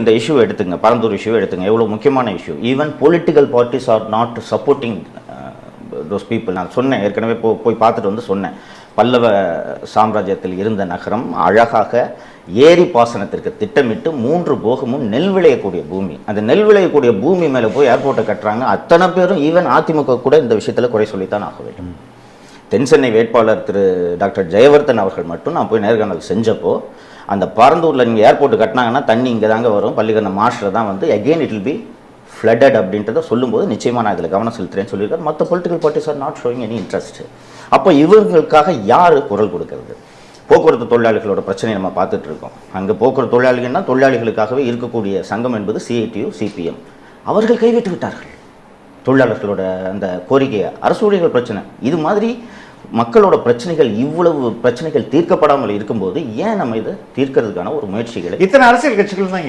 இந்த இஷ்யூ எடுத்துங்க, பரந்தூர் இஷ்யூ எடுத்துங்க, எவ்வளோ முக்கியமான issue. Even political parties R not supporting those people. நான் சொன்னேன் ஏற்கனவே, போய் பார்த்துட்டு வந்து சொன்னேன். பல்லவ சாம்ராஜ்யத்தில் இருந்த நகரம் அழகாக ஏரி பாசனத்திற்கு திட்டமிட்டு 3 போகமும் நெல் விளையக்கூடிய பூமி. அந்த நெல் விளையக்கூடிய பூமி மேலே போய் ஏர்போர்ட்டை கட்டுறாங்க. அத்தனை பேரும் ஈவன் அதிமுக கூட இந்த விஷயத்தில் குறை சொல்லித்தான் ஆக வேண்டும். தென் சென்னை வேட்பாளர் திரு டாக்டர் ஜெயவர்தன் அவர்கள் மட்டும் நான் போய் நேர்காணல் செஞ்சப்போ, அந்த பரந்தூரில் நீங்கள் ஏர்போர்ட்டு கட்டினாங்கன்னா தண்ணி இங்கே தாங்க வரும், பள்ளிக்கரண மாஸ்டர் தான் வந்து again it will be flooded அப்படின்றத சொல்லும்போது நிச்சயமாக நான் இதில் கவனம் செலுத்துறேன்னு சொல்லியிருக்காரு. மற்ற political parties R not showing any interest. அப்போ இவங்களுக்காக யார் குரல் கொடுக்கறது? போக்குவரத்து தொழிலாளிகளோட பிரச்சனையை நம்ம பார்த்துட்டு இருக்கோம். அங்கே போக்குவரத்து தொழிலாளிகள்னா தொழிலாளிகளுக்காகவே இருக்கக்கூடிய சங்கம் என்பது சிஐடியு, சிபிஎம். அவர்கள் கைவிட்டு விட்டார்கள் தொழிலாளர்களோட அந்த கோரிக்கையை. அரசு ஊழியர்கள் பிரச்சனை இது மாதிரி மக்களோட பிரச்சனைகள், இவ்வளவு பிரச்சனைகள் தீர்க்கப்படாமல் இருக்கும்போது ஏன் நம்ம இதை தீர்க்கிறதுக்கான ஒரு முயற்சிகளை இத்தனை அரசியல் கட்சிகள் தான்